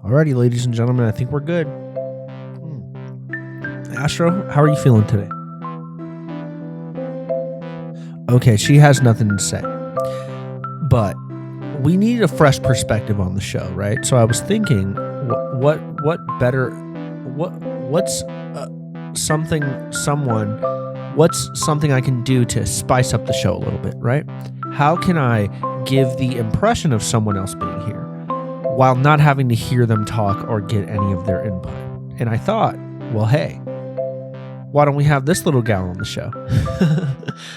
Alrighty, ladies and gentlemen, I think we're good. Astro, how are you feeling today? Okay, she has nothing to say. But we need a fresh perspective on the show, right? So I was thinking, what's something I can do to spice up the show a little bit, right? How can I give the impression of someone else being here while not having to hear them talk or get any of their input? And I thought, well, hey, why don't we have this little gal on the show?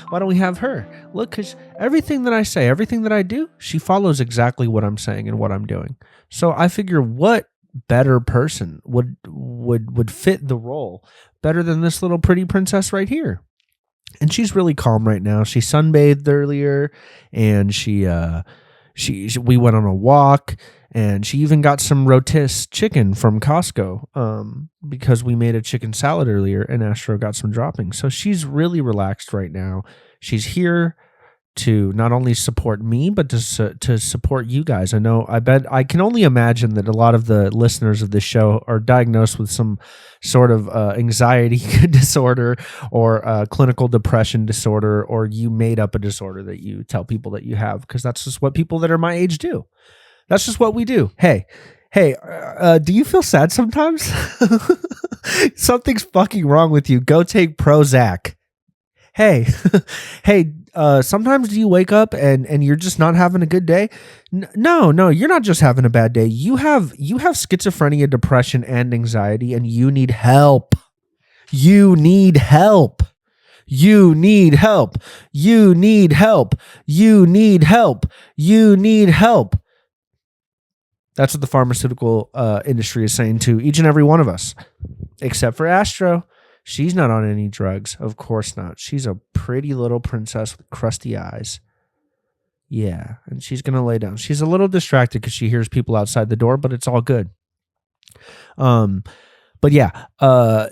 Why don't we have her? Look, because everything that I say, everything that I do, she follows exactly what I'm saying and what I'm doing. So I figure, what better person would fit the role better than this little pretty princess right here? And she's really calm right now. She sunbathed earlier, and we went on a walk, and she even got some rotisserie chicken from Costco because we made a chicken salad earlier, and Astro got some droppings. So she's really relaxed right now. She's here to not only support me, but to support you guys. I can only imagine that a lot of the listeners of this show are diagnosed with some sort of anxiety disorder or clinical depression disorder, or you made up a disorder that you tell people that you have, because that's just what people that are my age do. That's just what we do. Hey, do you feel sad sometimes? Something's fucking wrong with you. Go take Prozac. Hey, sometimes do you wake up and you're just not having a good day? No, you're not just having a bad day. You have schizophrenia, depression, and anxiety, and you need help. You need help. You need help. You need help. You need help. You need help. That's what the pharmaceutical industry is saying to each and every one of us, except for Astro. She's not on any drugs. Of course not. She's a pretty little princess with crusty eyes. Yeah, and she's going to lay down. She's a little distracted because she hears people outside the door, but it's all good. But yeah, I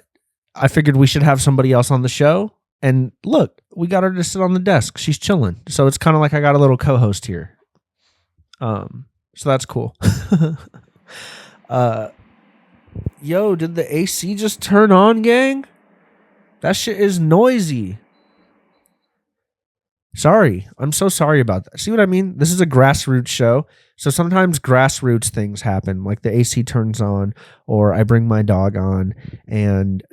figured we should have somebody else on the show. And look, we got her to sit on the desk. She's chilling. So it's kind of like I got a little co-host here. So that's cool. Yo, did the AC just turn on, gang? That shit is noisy. Sorry. I'm so sorry about that. See what I mean? This is a grassroots show. So sometimes grassroots things happen, like the AC turns on, or I bring my dog on, and,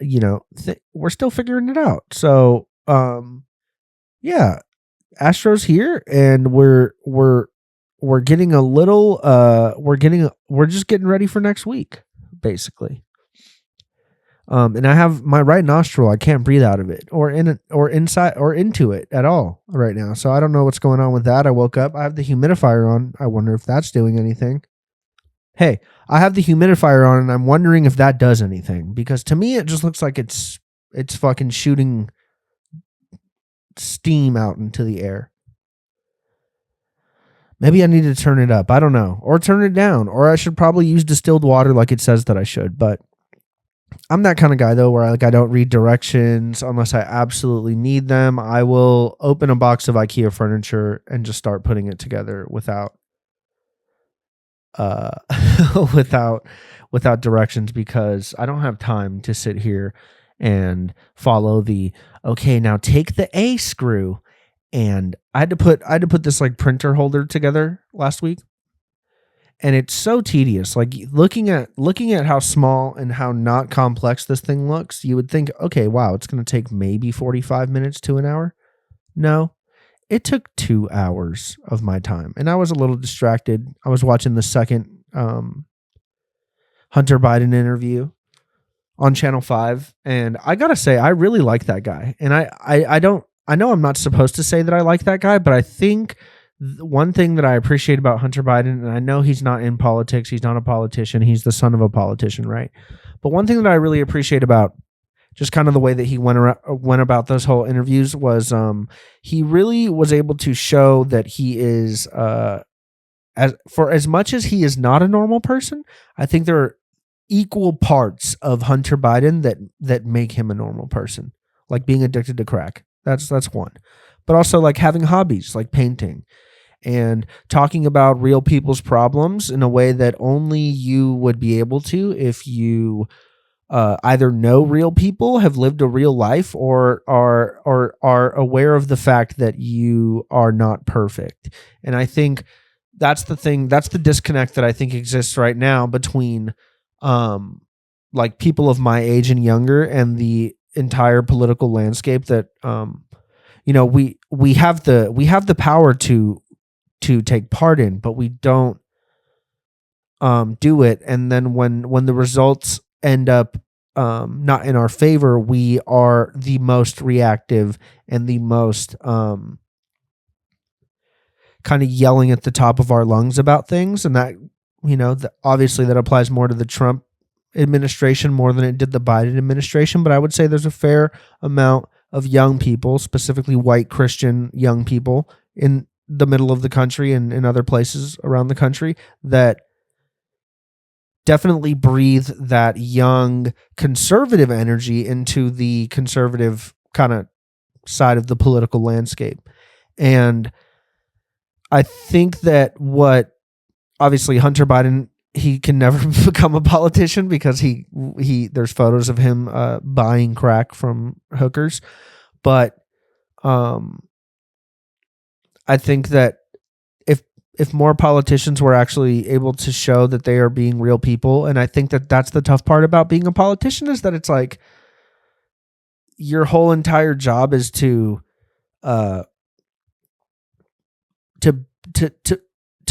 we're still figuring it out. So, yeah, Astro's here, and we're getting a little, we're just getting ready for next week, basically. And I have my right nostril, I can't breathe out of it or in it or inside or into it at all right now. So I don't know what's going on with that. I woke up, I have the humidifier on. I wonder if that's doing anything. Hey, I have the humidifier on, and I'm wondering if that does anything, because to me, it just looks like it's fucking shooting steam out into the air. Maybe I need to turn it up. I don't know. Or turn it down. Or I should probably use distilled water like it says that I should. But I'm that kind of guy, though, where I don't read directions unless I absolutely need them. I will open a box of IKEA furniture and just start putting it together without without directions, because I don't have time to sit here and follow okay, now take the A screw. And I had to put this like printer holder together last week, and it's so tedious. Like looking at how small and how not complex this thing looks, you would think, okay, wow, it's going to take maybe 45 minutes to an hour. No, it took 2 hours of my time, and I was a little distracted. I was watching the second Hunter Biden interview on Channel 5, and I gotta say, I really like that guy, and I know I'm not supposed to say that I like that guy, but I think one thing that I appreciate about Hunter Biden, and I know he's not in politics, he's not a politician, he's the son of a politician, right? But one thing that I really appreciate about just kind of the way that he went about those whole interviews was he really was able to show that he is, as much as he is not a normal person, I think there are equal parts of Hunter Biden that make him a normal person, like being addicted to crack. That's one. But also like having hobbies like painting and talking about real people's problems in a way that only you would be able to if you either know real people, have lived a real life, or are aware of the fact that you are not perfect. And I think that's the thing. That's the disconnect that I think exists right now between like people of my age and younger and the entire political landscape. That we have the power to take part in, but we don't do it. And then when the results end up not in our favor, we are the most reactive and the most kind of yelling at the top of our lungs about things. And that, obviously that applies more to the Trump administration more than it did the Biden administration. But I would say there's a fair amount of young people, specifically white Christian young people in the middle of the country and in other places around the country, that definitely breathe that young conservative energy into the conservative kind of side of the political landscape. And I think that obviously Hunter Biden, he can never become a politician because there's photos of him buying crack from hookers. But I think that if more politicians were actually able to show that they are being real people, and I think that that's the tough part about being a politician, is that it's like your whole entire job is to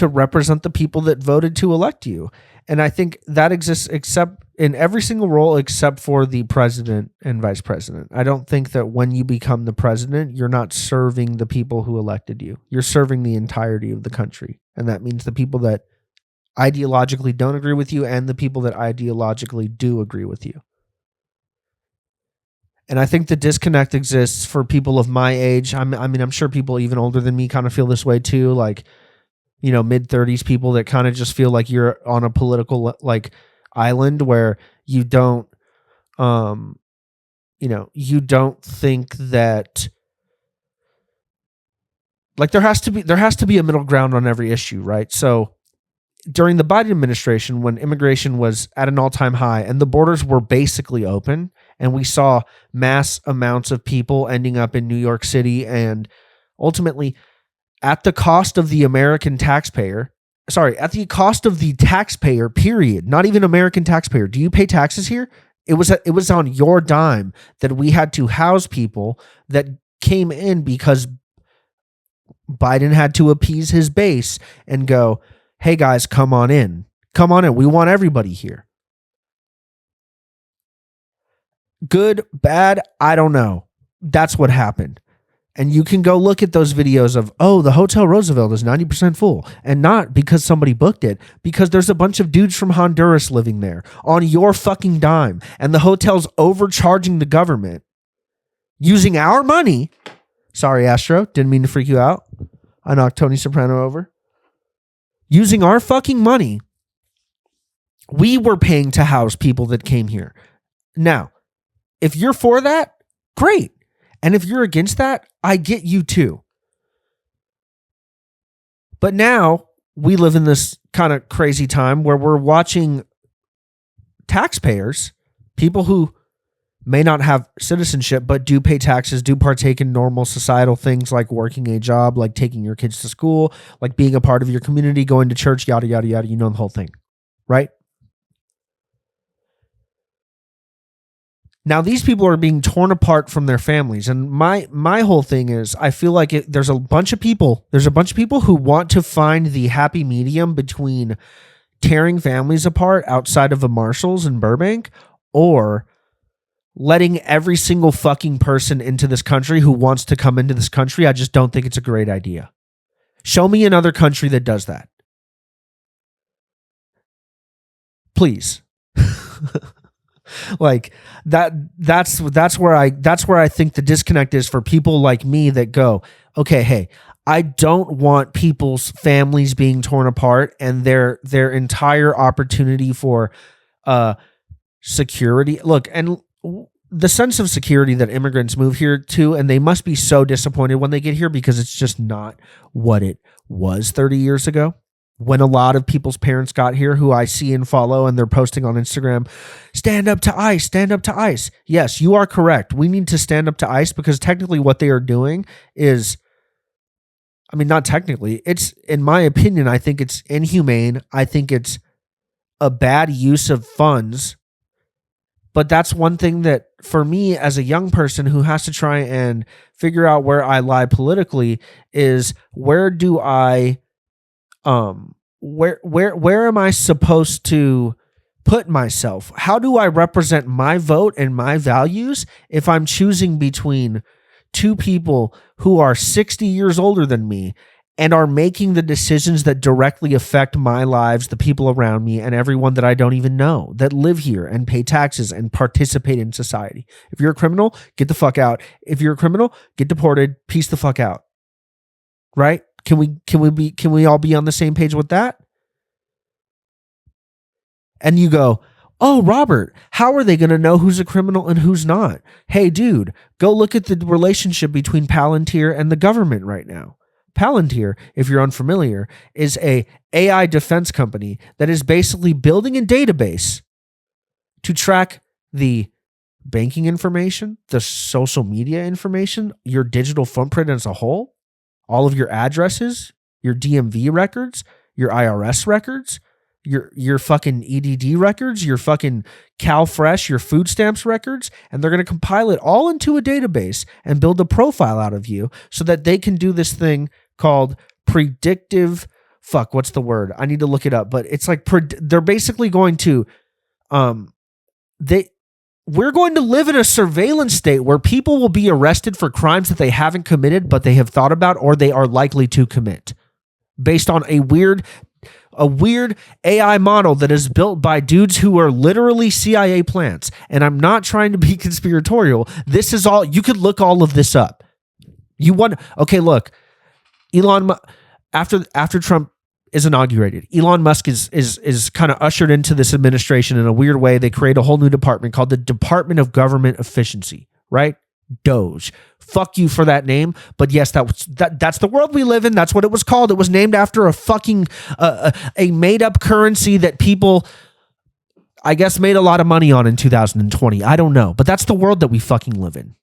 represent the people that voted to elect you. And I think that exists except in every single role except for the president and vice president. I don't think that when you become the president, you're not serving the people who elected you. You're serving the entirety of the country. And that means the people that ideologically don't agree with you and the people that ideologically do agree with you. And I think the disconnect exists for people of my age. I'm sure people even older than me kind of feel this way too. Like, mid-30s people that kind of just feel like you're on a political island where you don't think that there has to be a middle ground on every issue, right? So during the Biden administration, when immigration was at an all-time high and the borders were basically open, and we saw mass amounts of people ending up in New York City, and ultimately at the cost of the American taxpayer, at the cost of the taxpayer, period, not even American taxpayer. Do you pay taxes here? It was on your dime that we had to house people that came in because Biden had to appease his base and go, hey guys, come on in. We want everybody here. Good, bad, I don't know. That's what happened. And you can go look at those videos of, the Hotel Roosevelt is 90% full. And not because somebody booked it, because there's a bunch of dudes from Honduras living there on your fucking dime. And the hotel's overcharging the government using our money. Sorry, Astro, didn't mean to freak you out. I knocked Tony Soprano over. Using our fucking money, we were paying to house people that came here. Now, if you're for that, great. And if you're against that, I get you too. But now we live in this kind of crazy time where we're watching taxpayers, people who may not have citizenship, but do pay taxes, do partake in normal societal things like working a job, like taking your kids to school, like being a part of your community, going to church, yada, yada, yada. You know the whole thing, right? Now, these people are being torn apart from their families. And my whole thing is, I feel like there's a bunch of people who want to find the happy medium between tearing families apart outside of a Marshalls in Burbank or letting every single fucking person into this country who wants to come into this country. I just don't think it's a great idea. Show me another country that does that. Please. Like that's where I think the disconnect is for people like me that go, okay, hey, I don't want people's families being torn apart and their entire opportunity for security. Look, and the sense of security that immigrants move here to, and they must be so disappointed when they get here because it's just not what it was 30 years ago. When a lot of people's parents got here who I see and follow, and they're posting on Instagram, stand up to ICE, stand up to ICE. Yes, you are correct. We need to stand up to ICE because technically what they are doing is, I mean, not technically, it's, in my opinion, I think it's inhumane. I think it's a bad use of funds. But that's one thing that for me as a young person who has to try and figure out where I lie politically is where do I, where am I supposed to put myself? How do I represent my vote and my values if I'm choosing between two people who are 60 years older than me and are making the decisions that directly affect my lives, the people around me, and everyone that I don't even know that live here and pay taxes and participate in society? If you're a criminal, get the fuck out. If you're a criminal, get deported, peace the fuck out. Right? Can we all be on the same page with that? And you go, oh, Robert, how are they going to know who's a criminal and who's not? Hey, dude, go look at the relationship between Palantir and the government right now. Palantir, if you're unfamiliar, is a AI defense company that is basically building a database to track the banking information, the social media information, your digital footprint as a whole, all of your addresses, your DMV records, your IRS records, your fucking EDD records, your fucking CalFresh, your food stamps records, and they're going to compile it all into a database and build a profile out of you so that they can do this thing called predictive, what's the word? I need to look it up, but it's like they're basically going to we're going to live in a surveillance state where people will be arrested for crimes that they haven't committed but they have thought about or they are likely to commit based on a weird AI model that is built by dudes who are literally CIA plants. And I'm not trying to be conspiratorial. This is all, you could look all of this up. Okay, look, after Trump is inaugurated, Elon Musk is kind of ushered into this administration in a weird way. They create a whole new department called the Department of Government Efficiency, right? Doge. Fuck you for that name, but yes, that's the world we live in. That's what it was called. It was named after a fucking a made up currency that people, I guess, made a lot of money on in 2020. I don't know, but that's the world that we fucking live in.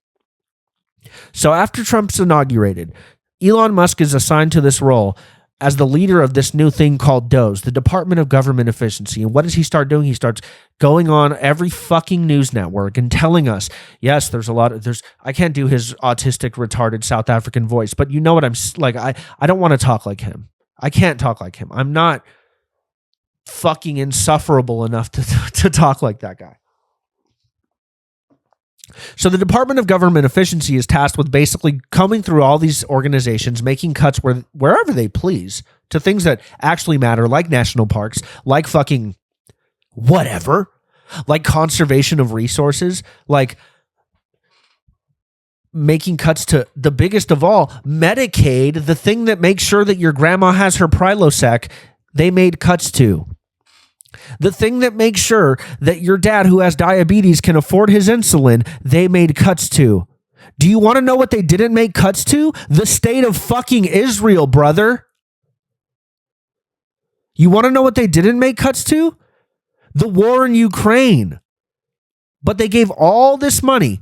So after Trump's inaugurated, Elon Musk is assigned to this role as the leader of this new thing called DOGE, the Department of Government Efficiency. And what does he start doing? He starts going on every fucking news network and telling us, yes, I can't do his autistic, retarded South African voice, but you know what I'm like, I don't want to talk like him. I can't talk like him. I'm not fucking insufferable enough to talk like that guy. So the Department of Government Efficiency is tasked with basically combing through all these organizations, making cuts wherever they please to things that actually matter, like national parks, like fucking whatever, like conservation of resources, like making cuts to the biggest of all, Medicaid, the thing that makes sure that your grandma has her Prilosec, they made cuts to. The thing that makes sure that your dad who has diabetes can afford his insulin, they made cuts to. Do you want to know what they didn't make cuts to? The state of fucking Israel, brother. You want to know what they didn't make cuts to? The war in Ukraine. But they gave all this money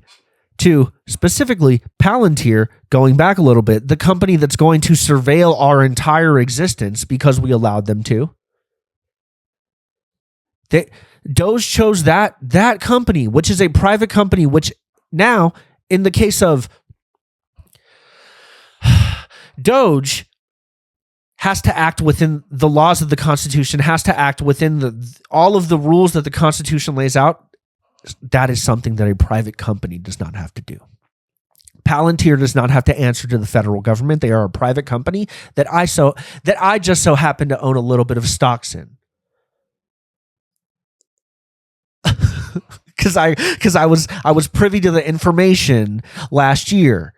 to specifically Palantir, going back a little bit, the company that's going to surveil our entire existence because we allowed them to. Doge chose that company, which is a private company, which now, in the case of Doge, has to act within the laws of the Constitution, has to act within all of the rules that the Constitution lays out. That is something that a private company does not have to do. Palantir does not have to answer to the federal government. They are a private company that I just so happen to own a little bit of stocks in. Because I was privy to the information last year.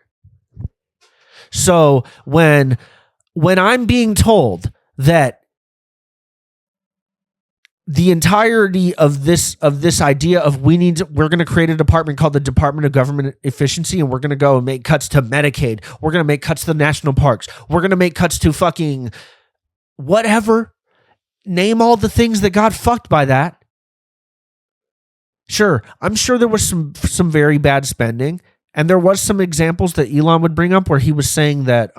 So when I'm being told that the entirety of this idea of we're going to create a department called the Department of Government Efficiency, and we're going to go and make cuts to Medicaid. We're going to make cuts to the national parks. We're going to make cuts to fucking whatever. Name all the things that got fucked by that. Sure, I'm sure there was some very bad spending, and there was some examples that Elon would bring up where he was saying that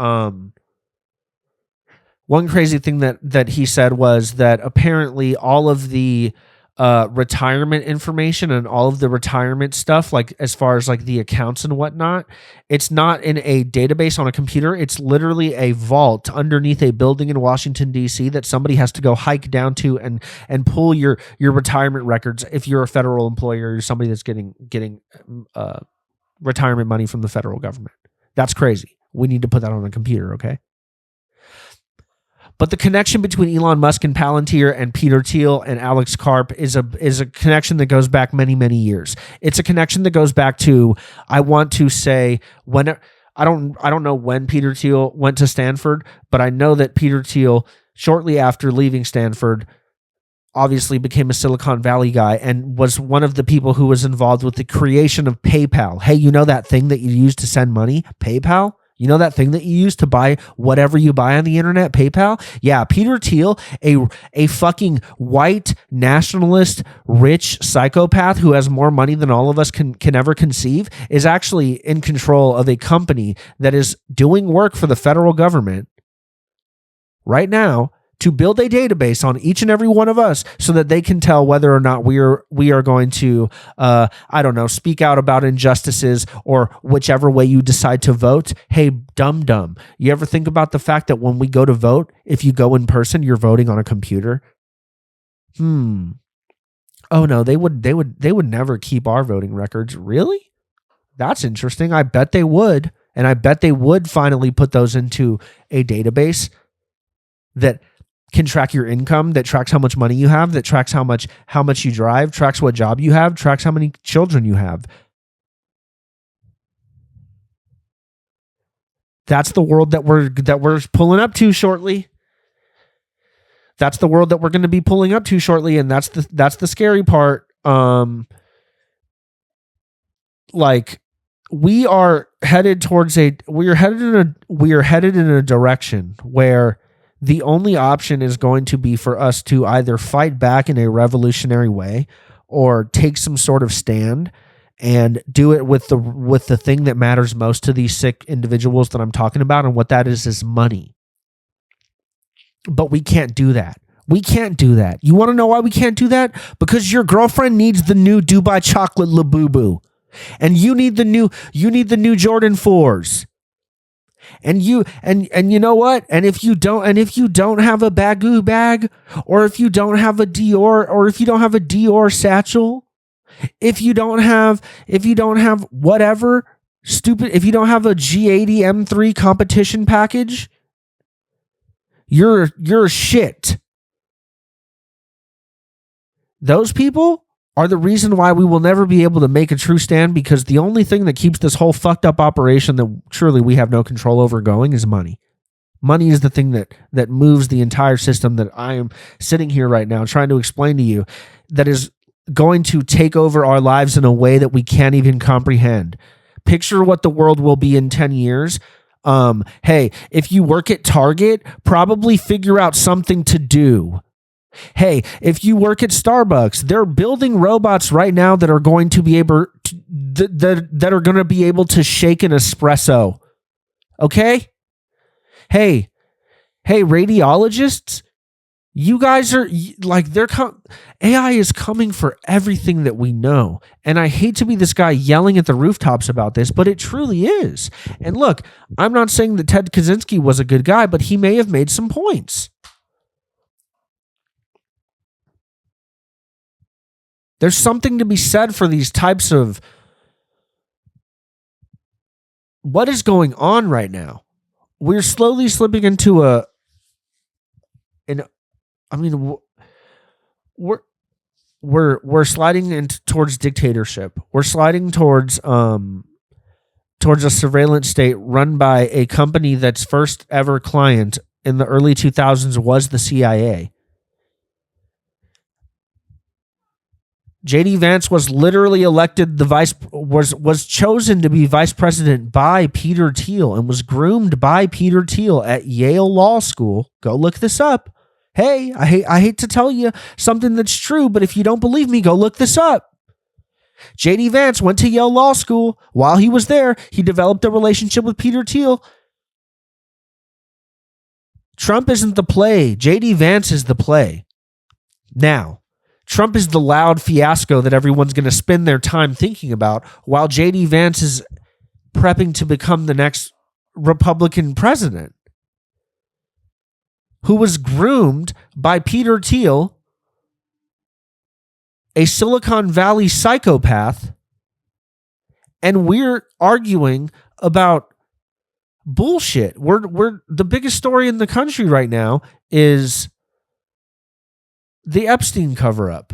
one crazy thing that he said was that apparently all of the retirement information and all of the retirement stuff, like as far as like the accounts and whatnot, it's not in a database on a computer. It's literally a vault underneath a building in Washington, D.C. that somebody has to go hike down to and pull your retirement records if you're a federal employee or you're somebody that's getting retirement money from the federal government. That's crazy. We need to put that on a computer, okay? But the connection between Elon Musk and Palantir and Peter Thiel and Alex Karp is a connection that goes back many, many years. It's a connection that goes back to, I want to say, when I don't know when Peter Thiel went to Stanford, but I know that Peter Thiel, shortly after leaving Stanford, obviously became a Silicon Valley guy and was one of the people who was involved with the creation of PayPal. Hey, you know that thing that you use to send money? PayPal? You know that thing that you use to buy whatever you buy on the internet, PayPal? Yeah, Peter Thiel, a fucking white nationalist, rich psychopath who has more money than all of us can ever conceive, is actually in control of a company that is doing work for the federal government right now to build a database on each and every one of us so that they can tell whether or not we are going to, speak out about injustices or whichever way you decide to vote. Hey, dumb. You ever think about the fact that when we go to vote, if you go in person, you're voting on a computer? Oh no, they would never keep our voting records. Really? That's interesting. I bet they would. And I bet they would finally put those into a database that can track your income, that tracks how much money you have, that tracks how much you drive, tracks what job you have, tracks how many children you have. That's the world that we're pulling up to shortly. That's the world that we're going to be pulling up to shortly, and that's the scary part. Like we are headed in a direction where the only option is going to be for us to either fight back in a revolutionary way or take some sort of stand and do it with the thing that matters most to these sick individuals that I'm talking about. And what that is money. But we can't do that. We can't do that. You want to know why we can't do that? Because your girlfriend needs the new Dubai chocolate Labubu. And you need the new Jordan 4s. And you know what? And if you don't have a Baggu bag, or if you don't have a Dior satchel, if you don't have whatever stupid, if you don't have a G80 M3 competition package, you're shit. Those people are the reason why we will never be able to make a true stand, because the only thing that keeps this whole fucked up operation that truly we have no control over going is money. Money is the thing that moves the entire system that I am sitting here right now trying to explain to you, that is going to take over our lives in a way that we can't even comprehend. Picture what the world will be in 10 years. Hey, if you work at Target, probably figure out something to do. Hey, if you work at Starbucks, they're building robots right now that are going to be able to, that are going to be able to shake an espresso. Okay? Hey, radiologists, you guys are like, AI is coming for everything that we know. And I hate to be this guy yelling at the rooftops about this, but it truly is. And look, I'm not saying that Ted Kaczynski was a good guy, but he may have made some points. There's something to be said for these types of what is going on right now. We're slowly slipping into we're sliding towards dictatorship. We're sliding towards a surveillance state run by a company that's first ever client in the early 2000s was the CIA. JD Vance was literally elected was chosen to be vice president by Peter Thiel and was groomed by Peter Thiel at Yale Law School. Go look this up. Hey, I hate to tell you something that's true, but if you don't believe me, go look this up. JD Vance went to Yale Law School. While he was there, he developed a relationship with Peter Thiel. Trump isn't the play. JD Vance is the play. Now, Trump is the loud fiasco that everyone's going to spend their time thinking about, while JD Vance is prepping to become the next Republican president, who was groomed by Peter Thiel, a Silicon Valley psychopath, and we're arguing about bullshit. We're the biggest story in the country right now is the Epstein cover-up,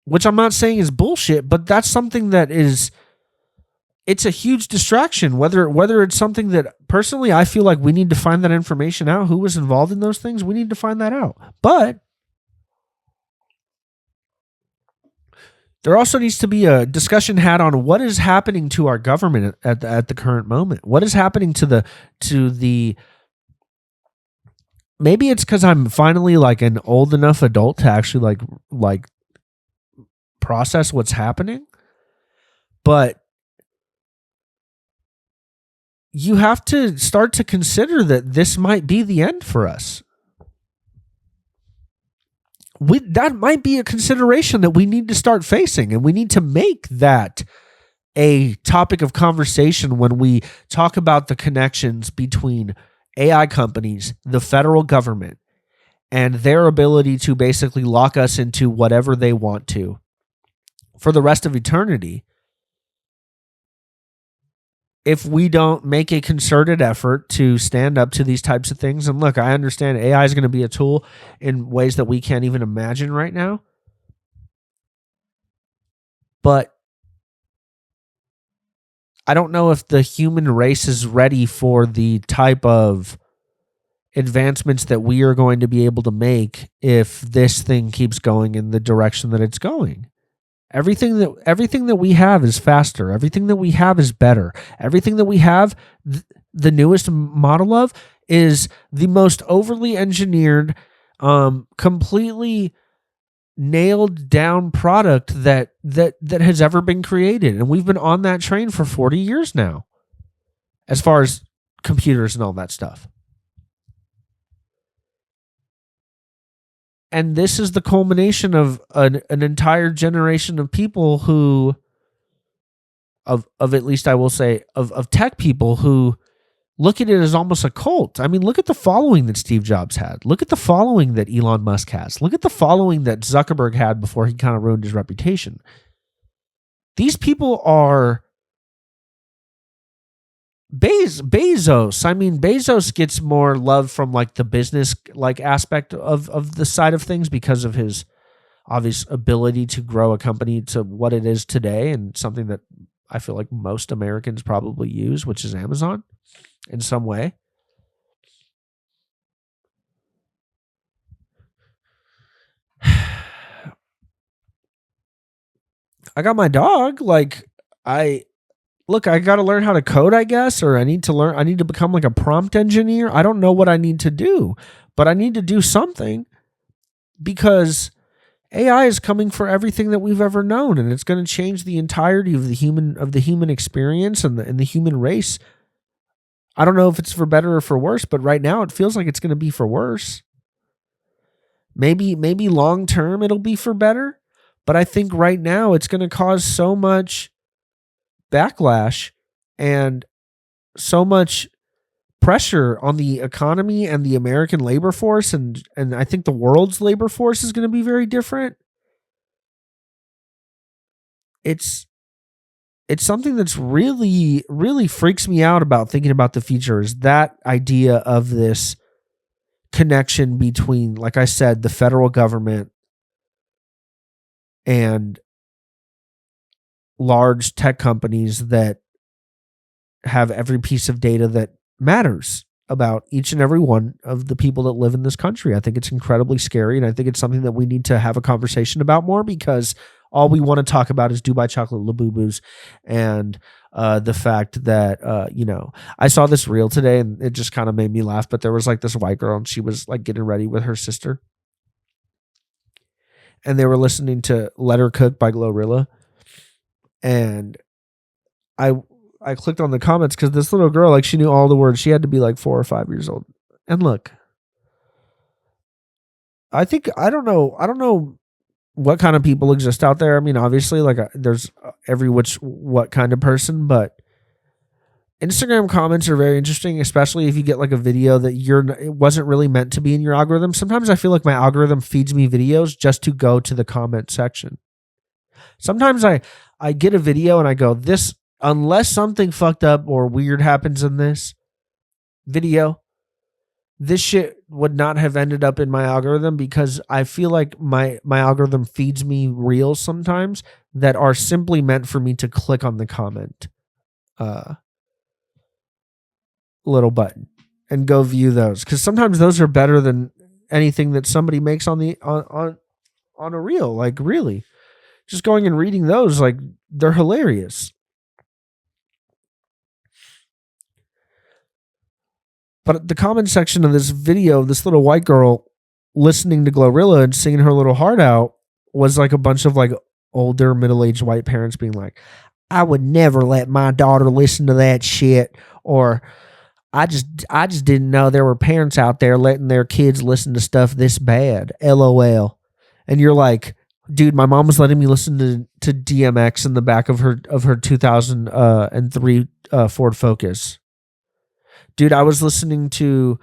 which I'm not saying is bullshit, but that's something that it's a huge distraction. Whether it's something that personally I feel like we need to find that information out, who was involved in those things, we need to find that out. But there also needs to be a discussion had on what is happening to our government at the current moment. What is happening to the maybe it's because I'm finally like an old enough adult to actually like process what's happening. But you have to start to consider that this might be the end for us. That might be a consideration that we need to start facing, and we need to make that a topic of conversation when we talk about the connections between AI companies, the federal government, and their ability to basically lock us into whatever they want to for the rest of eternity if we don't make a concerted effort to stand up to these types of things. And look, I understand AI is going to be a tool in ways that we can't even imagine right now. But I don't know if the human race is ready for the type of advancements that we are going to be able to make if this thing keeps going in the direction that it's going. Everything that we have is faster. Everything that we have is better. Everything that we have, the newest model of, is the most overly engineered, completely nailed down product that has ever been created. And we've been on that train for 40 years now, as far as computers and all that stuff. And this is the culmination of an entire generation of people who, of at least I will say, of tech people who look at it as almost a cult. I mean, look at the following that Steve Jobs had. Look at the following that Elon Musk has. Look at the following that Zuckerberg had before he kind of ruined his reputation. These people are Bezos. I mean, Bezos gets more love from like the business like aspect of the side of things because of his obvious ability to grow a company to what it is today, and something that I feel like most Americans probably use, which is Amazon in some way. I got my dog. Like, I got to learn how to code, I guess, or I need to become like a prompt engineer. I don't know what I need to do, but I need to do something, because AI is coming for everything that we've ever known, and it's going to change the entirety of the human experience and the human race. I don't know if it's for better or for worse, but right now it feels like it's going to be for worse. Maybe long term it'll be for better, but I think right now it's going to cause so much backlash and so much pressure on the economy and the American labor force, and I think the world's labor force is going to be very different. It's something that's really, really freaks me out about thinking about the future, is that idea of this connection between, like I said, the federal government and large tech companies that have every piece of data that matters. about each and every one of the people that live in this country. I think it's incredibly scary, and I think it's something that we need to have a conversation about more, because all we want to talk about is Dubai chocolate Labubu's and the fact that, I saw this reel today and it just kind of made me laugh, but there was like this white girl and she was like getting ready with her sister. And they were listening to Let Her Cook by Glorilla. And I clicked on the comments because this little girl, like, she knew all the words. She had to be like 4 or 5 years old. And look, I don't know what kind of people exist out there. I mean, obviously, like, there's every what kind of person, but Instagram comments are very interesting, especially if you get like a video that it wasn't really meant to be in your algorithm. Sometimes I feel like my algorithm feeds me videos just to go to the comment section. Sometimes I get a video and I go, this, unless something fucked up or weird happens in this video, this shit would not have ended up in my algorithm, because I feel like my algorithm feeds me reels sometimes that are simply meant for me to click on the comment little button and go view those, because sometimes those are better than anything that somebody makes on a reel. Like, really, just going and reading those, like, they're hilarious. But the comment section of this video, this little white girl listening to Glorilla and singing her little heart out, was like a bunch of like older middle-aged white parents being like, I would never let my daughter listen to that shit, or I just didn't know there were parents out there letting their kids listen to stuff this bad. LOL. And you're like, dude, my mom was letting me listen to DMX in the back of her 2003 Ford Focus. Dude, I was listening to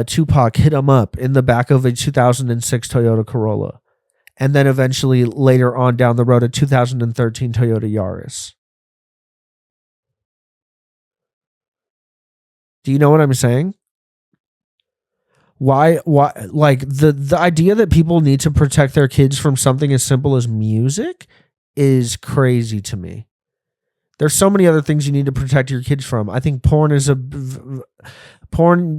Tupac Hit 'Em Up in the back of a 2006 Toyota Corolla. And then eventually later on down the road, a 2013 Toyota Yaris. Do you know what I'm saying? Why, like, the idea that people need to protect their kids from something as simple as music is crazy to me. There's so many other things you need to protect your kids from. I think porn,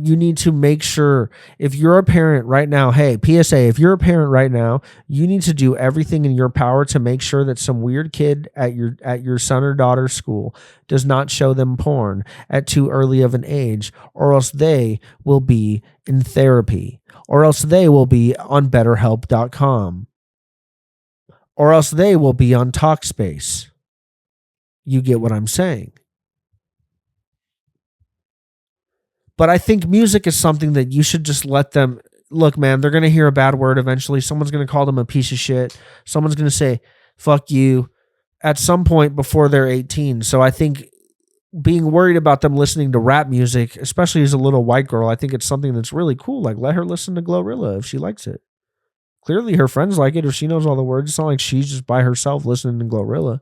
you need to make sure, if you're a parent right now, hey, PSA, if you're a parent right now, you need to do everything in your power to make sure that some weird kid at your son or daughter's school does not show them porn at too early of an age, or else they will be in therapy, or else they will be on BetterHelp.com, or else they will be on Talkspace. You get what I'm saying? But I think music is something that you should just let them, look, man, they're going to hear a bad word eventually. Someone's going to call them a piece of shit. Someone's going to say, fuck you, at some point before they're 18. So I think being worried about them listening to rap music, especially as a little white girl, I think it's something that's really cool. Like, let her listen to Glorilla if she likes it. Clearly her friends like it if she knows all the words. It's not like she's just by herself listening to Glorilla.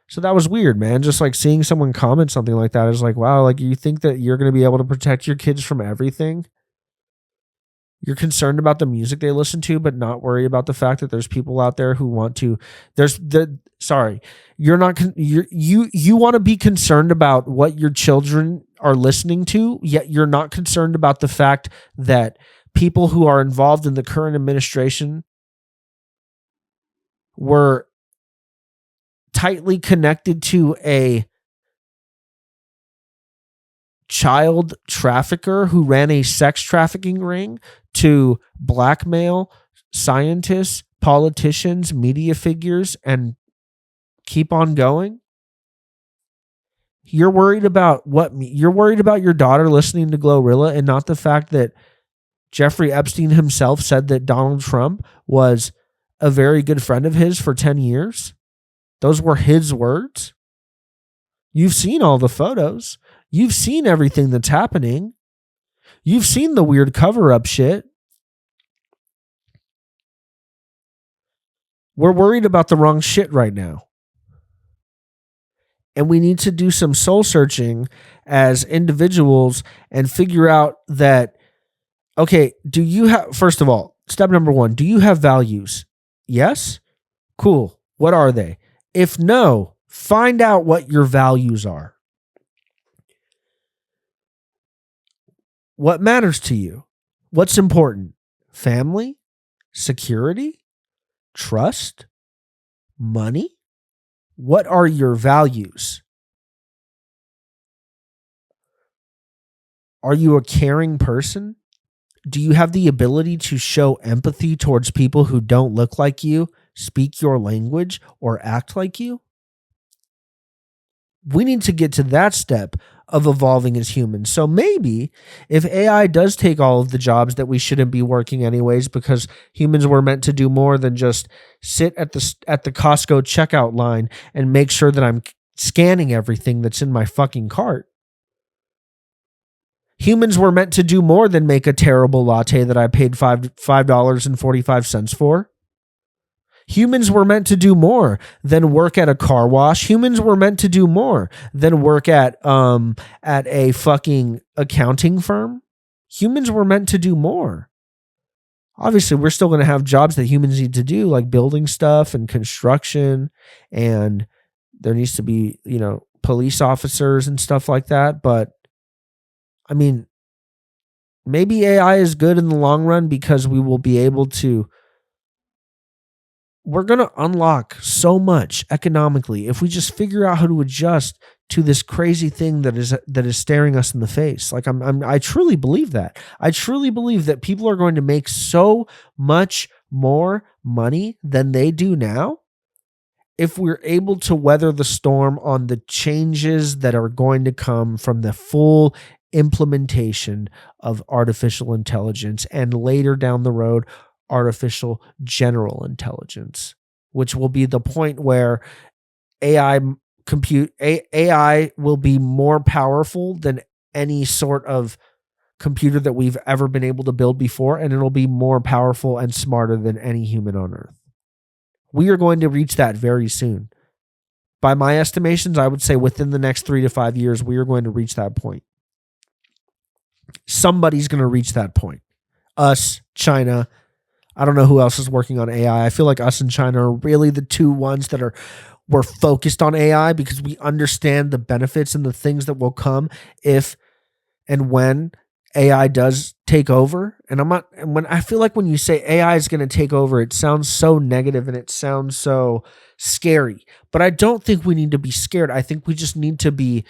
So that was weird, man. Just like seeing someone comment something like that is like, wow, like, you think that you're going to be able to protect your kids from everything? You're concerned about the music they listen to, but not worry about the fact that there's people out there who want to. You're not. You want to be concerned about what your children are listening to, yet you're not concerned about the fact that people who are involved in the current administration were tightly connected to a child trafficker who ran a sex trafficking ring to blackmail scientists, politicians, media figures, and keep on going. You're worried about you're worried about your daughter listening to Glorilla, and not the fact that Jeffrey Epstein himself said that Donald Trump was a very good friend of his for 10 years. Those were his words. You've seen all the photos. You've seen everything that's happening. You've seen the weird cover-up shit. We're worried about the wrong shit right now. And we need to do some soul searching as individuals and figure out that, okay, first of all, step number 1, do you have values? Yes? Cool. What are they? If no, find out what your values are. What matters to you? What's important? Family? Security? Trust? Money? What are your values? Are you a caring person? Do you have the ability to show empathy towards people who don't look like you, speak your language, or act like you? We need to get to that step of evolving as humans. So maybe if AI does take all of the jobs that we shouldn't be working anyways, because humans were meant to do more than just sit at the Costco checkout line and make sure that I'm scanning everything that's in my fucking cart. Humans were meant to do more than make a terrible latte that I paid $5.45 for. Humans were meant to do more than work at a car wash. Humans were meant to do more than work at a fucking accounting firm. Humans were meant to do more. Obviously, we're still going to have jobs that humans need to do, like building stuff and construction, and there needs to be, police officers and stuff like that. But I mean, maybe AI is good in the long run because we will be able to. We're going to unlock so much economically if we just figure out how to adjust to this crazy thing that is staring us in the face. Like I truly believe that. I truly believe that people are going to make so much more money than they do now if we're able to weather the storm on the changes that are going to come from the full implementation of artificial intelligence and later down the road, artificial general intelligence, which will be the point where AI will be more powerful than any sort of computer that we've ever been able to build before, and it'll be more powerful and smarter than any human on Earth. We are going to reach that very soon. By my estimations, I would say within the next 3 to 5 years, we are going to reach that point. Somebody's going to reach that point. Us, China. I don't know who else is working on AI. I feel like us and China are really the two ones that we're focused on AI because we understand the benefits and the things that will come if and when AI does take over. And I feel like when you say AI is going to take over, it sounds so negative and it sounds so scary. But I don't think we need to be scared. I think we just need to be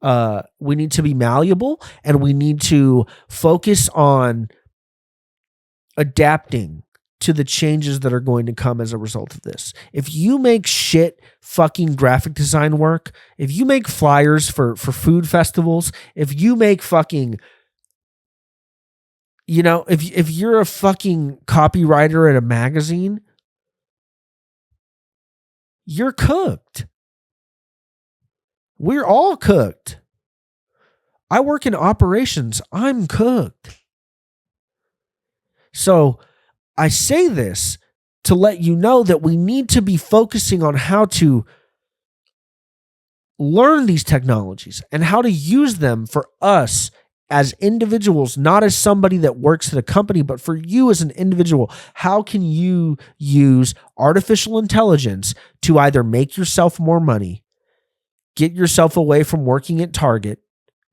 malleable, and we need to focus on adapting to the changes that are going to come as a result of this. If you make shit fucking graphic design work, if you make flyers for food festivals, if you make fucking, if you're a fucking copywriter at a magazine, you're cooked. We're all cooked. I work in operations. I'm cooked. So I say this to let you know that we need to be focusing on how to learn these technologies and how to use them for us as individuals, not as somebody that works at a company, but for you as an individual. How can you use artificial intelligence to either make yourself more money, get yourself away from working at Target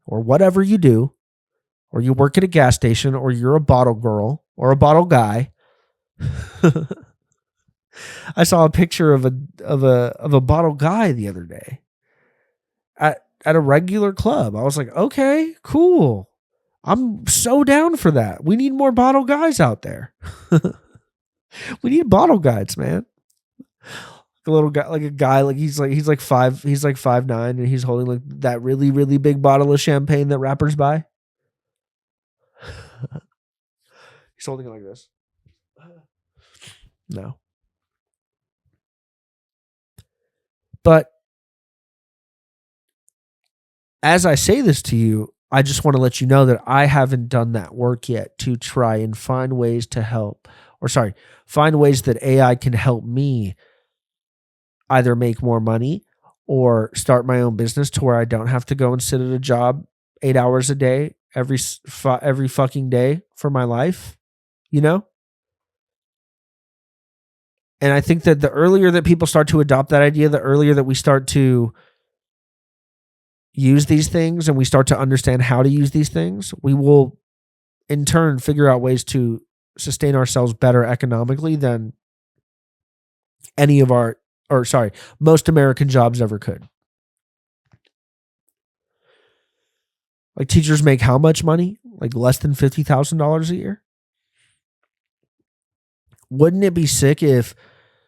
or whatever you do, or you work at a gas station, or you're a bottle girl or a bottle guy. I saw a picture of a bottle guy the other day at a regular club. I was like, okay, cool. I'm so down for that. We need more bottle guys out there. We need bottle guides, man. A little guy, like a guy, like he's like 5'9", and he's holding like that really, really big bottle of champagne that rappers buy. He's holding it like this. No. But as I say this to you, I just want to let you know that I haven't done that work yet to try and find ways to help, find ways that AI can help me either make more money or start my own business to where I don't have to go and sit at a job 8 hours a day every fucking day for my life, And I think that the earlier that people start to adopt that idea, the earlier that we start to use these things and we start to understand how to use these things, we will in turn figure out ways to sustain ourselves better economically than most American jobs ever could. Like teachers make how much money? Like less than $50,000 a year? Wouldn't it be sick if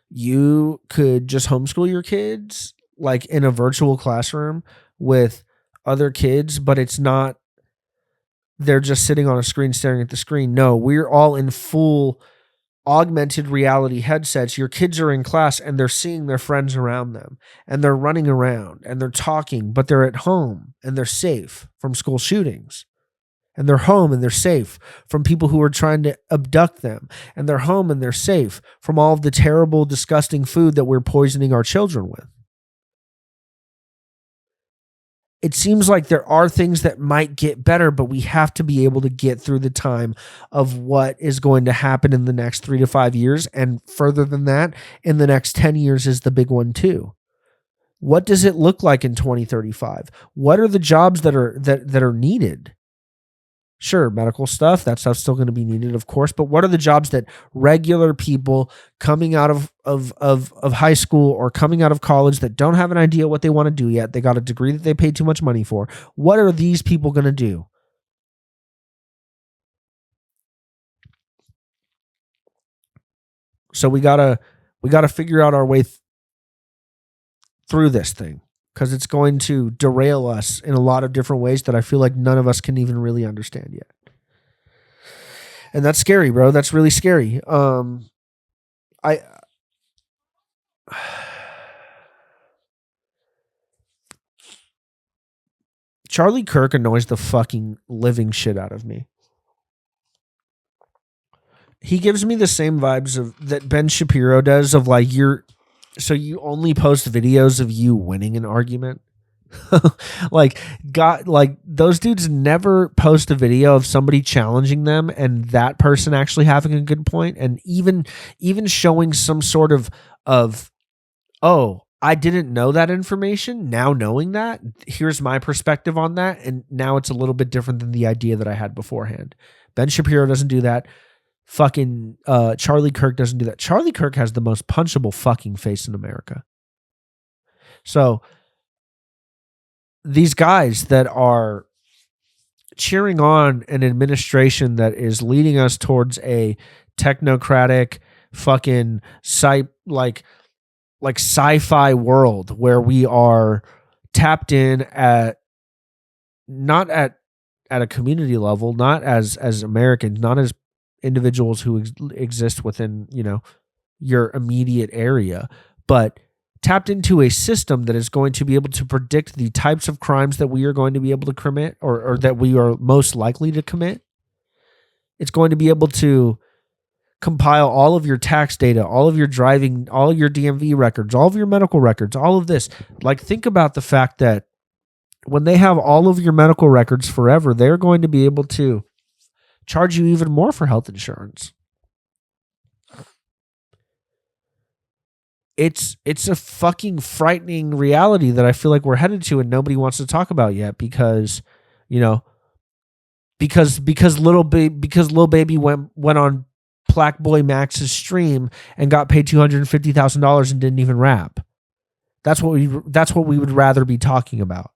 you could just homeschool your kids like in a virtual classroom with other kids, but it's not they're just sitting on a screen staring at the screen? No, we're all in full augmented reality headsets. Your kids are in class and they're seeing their friends around them and they're running around and they're talking, but they're at home and they're safe from school shootings. And they're home and they're safe from people who are trying to abduct them. And they're home and they're safe from all of the terrible, disgusting food that we're poisoning our children with. It seems like there are things that might get better, but we have to be able to get through the time of what is going to happen in the next 3 to 5 years. And further than that, in the next 10 years is the big one too. What does it look like in 2035? What are the jobs that are needed? Sure, medical stuff, that stuff's still going to be needed, of course, but what are the jobs that regular people coming out of high school or coming out of college that don't have an idea what they want to do yet, they got a degree that they paid too much money for, what are these people going to do? So we gotta figure out our way through this thing, because it's going to derail us in a lot of different ways that I feel like none of us can even really understand yet. And that's scary, bro. That's really scary. Charlie Kirk annoys the fucking living shit out of me. He gives me the same vibes of that Ben Shapiro does of like so you only post videos of you winning an argument. like those dudes never post a video of somebody challenging them and that person actually having a good point, and even showing some sort of oh, I didn't know that information, now knowing that, here's my perspective on that, and now it's a little bit different than the idea that I had beforehand. Ben Shapiro doesn't do that. Fucking Charlie Kirk doesn't do that. Charlie Kirk has the most punchable fucking face in America. So these guys that are cheering on an administration that is leading us towards a technocratic fucking like sci-fi world where we are tapped in not at a community level, not as Americans, not as individuals who exist within, your immediate area, but tapped into a system that is going to be able to predict the types of crimes that we are going to be able to commit or that we are most likely to commit. It's going to be able to compile all of your tax data, all of your driving, all of your DMV records, all of your medical records, all of this. Like, think about the fact that when they have all of your medical records forever, they're going to be able to charge you even more for health insurance. It's a fucking frightening reality that I feel like we're headed to and nobody wants to talk about yet because Lil Baby went on Black Boy Max's stream and got paid $250,000 and didn't even rap. That's what we would rather be talking about.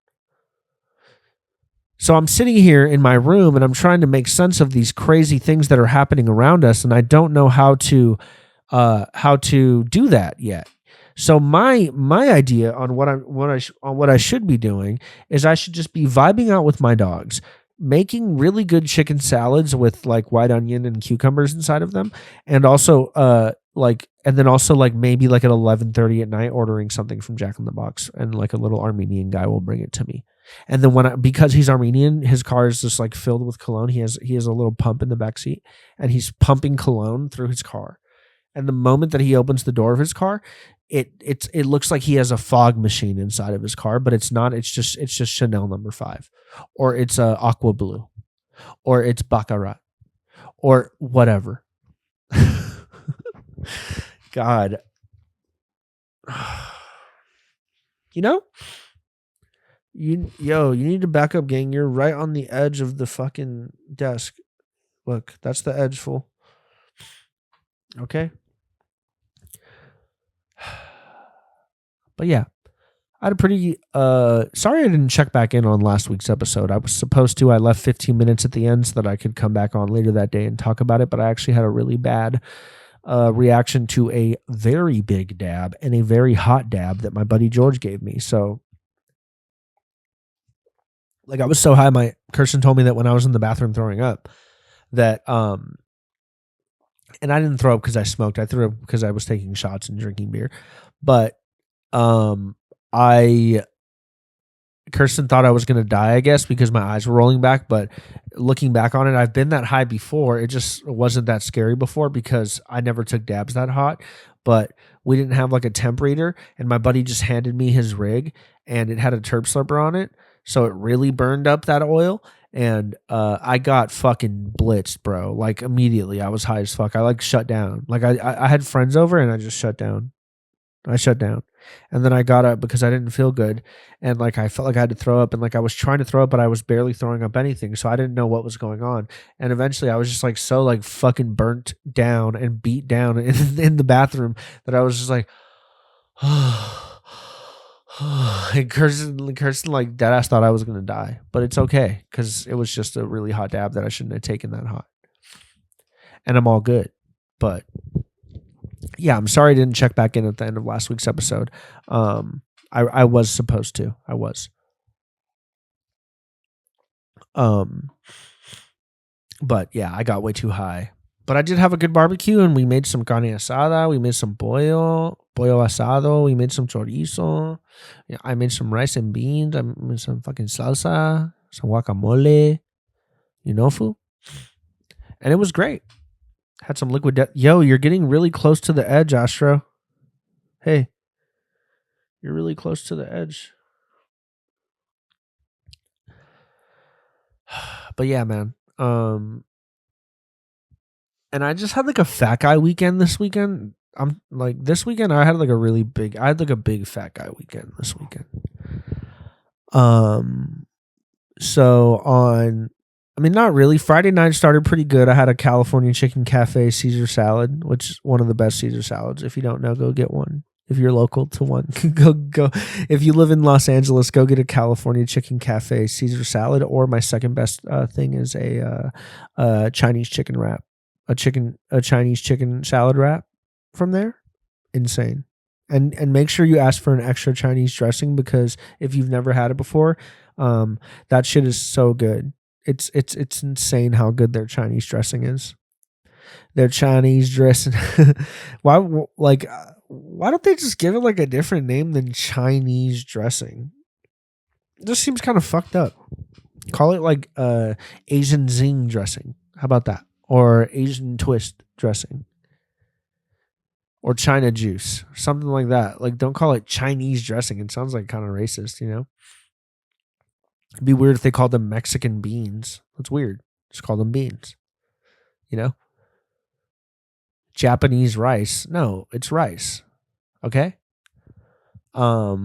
So I'm sitting here in my room and I'm trying to make sense of these crazy things that are happening around us, and I don't know how to do that yet. So my idea on what I should be doing is I should just be vibing out with my dogs, making really good chicken salads with like white onion and cucumbers inside of them, and also maybe like at 11:30 at night ordering something from Jack in the Box, and like a little Armenian guy will bring it to me. And then because he's Armenian, his car is just like filled with cologne. He has a little pump in the back seat and he's pumping cologne through his car. And the moment that he opens the door of his car, it looks like he has a fog machine inside of his car, but it's not. It's just Chanel No. 5, or it's Aqua Blue, or it's Baccarat, or whatever. God, you need to back up, gang. You're right on the edge of the fucking desk. Look, that's the edge, fool. Okay. But yeah, I had a pretty sorry I didn't check back in on last week's episode. I was supposed to. I left 15 minutes at the end so that I could come back on later that day and talk about it, but I actually had a really bad reaction to a very big dab and a very hot dab that my buddy George gave me. So like I was so high, Kirsten told me that when I was in the bathroom throwing up that and I didn't throw up because I smoked. I threw up because I was taking shots and drinking beer. But Kirsten thought I was going to die, I guess, because my eyes were rolling back. But looking back on it, I've been that high before. It just wasn't that scary before because I never took dabs that hot. But we didn't have like a temp reader, and my buddy just handed me his rig, and it had a terp slurper on it. So it really burned up that oil. And I got fucking blitzed, bro. Like immediately, I was high as fuck. I like shut down. Like I had friends over, and I just shut down. I shut down. And then I got up because I didn't feel good. And like I felt like I had to throw up, and like I was trying to throw up, but I was barely throwing up anything. So I didn't know what was going on. And eventually I was just like so like fucking burnt down and beat down in the bathroom that I was just like, and Kirsten like deadass thought I was gonna die. But it's okay, because it was just a really hot dab that I shouldn't have taken that hot. And I'm all good. But yeah, I'm sorry I didn't check back in at the end of last week's episode. I was supposed to. I was. But yeah, I got way too high. But I did have a good barbecue, and we made some carne asada. We made some pollo asado. We made some chorizo. Yeah, I made some rice and beans. I made some fucking salsa, some guacamole. You know, fool? And it was great. Had some liquid death. Yo, you're getting really close to the edge, Astro. Hey, you're really close to the edge. But yeah, man. And I just had like a fat guy weekend this weekend. I'm like this weekend I had like a big fat guy weekend this weekend. So not really. Friday night started pretty good. I had a California Chicken Cafe Caesar salad, which is one of the best Caesar salads. If you don't know, go get one. If you're local to one, go. If you live in Los Angeles, go get a California Chicken Cafe Caesar salad. Or my second best thing is a Chinese chicken wrap, a Chinese chicken salad wrap from there. Insane. And make sure you ask for an extra Chinese dressing, because if you've never had it before, that shit is so good. It's insane how good their Chinese dressing is. Their Chinese dressing. Why don't they just give it like a different name than Chinese dressing? It just seems kind of fucked up. Call it like Asian zing dressing. How about that? Or Asian twist dressing. Or China juice. Something like that. Like, don't call it Chinese dressing. It sounds like kind of racist, you know? It'd be weird if they called them Mexican beans. That's weird. Just call them beans. You know? Japanese rice. No, it's rice. Okay? But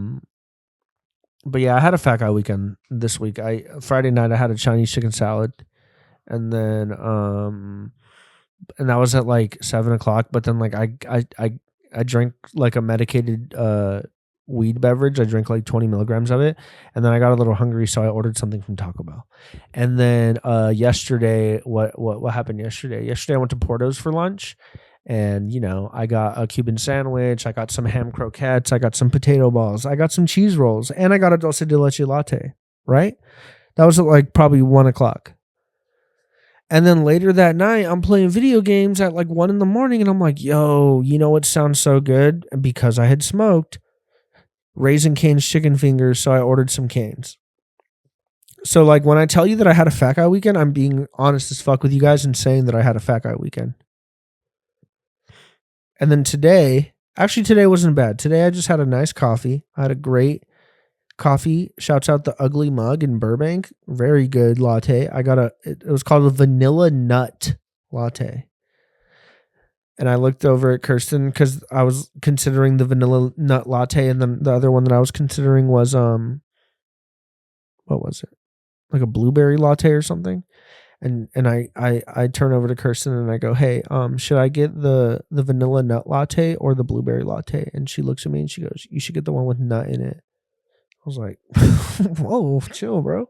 yeah, I had a fat guy weekend this week. Friday night I had a Chinese chicken salad. And then and that was at like 7:00. But then like I drank like a medicated weed beverage. I drank like 20 milligrams of it, and then I got a little hungry, so I ordered something from Taco Bell. And then yesterday, what happened yesterday? Yesterday I went to Porto's for lunch, and you know I got a Cuban sandwich, I got some ham croquettes, I got some potato balls, I got some cheese rolls, and I got a dulce de leche latte. Right? That was at like probably 1:00. And then later that night, I'm playing video games at like 1 a.m, and I'm like, yo, you know what sounds so good? And because I had smoked, Raising Cane's chicken fingers, so I ordered some canes. So like when I tell you that I had a fat guy weekend, I'm being honest as fuck with you guys and saying that I had a fat guy weekend. And then today wasn't bad. Today I just had a nice coffee. I had a great coffee. Shouts out the Ugly Mug in Burbank. Very good latte. It was called a vanilla nut latte. And I looked over at Kirsten because I was considering the vanilla nut latte, and then the other one that I was considering was what was it? Like a blueberry latte or something. And I turn over to Kirsten and I go, hey, should I get the vanilla nut latte or the blueberry latte? And she looks at me and she goes, you should get the one with nut in it. I was like, whoa, chill, bro.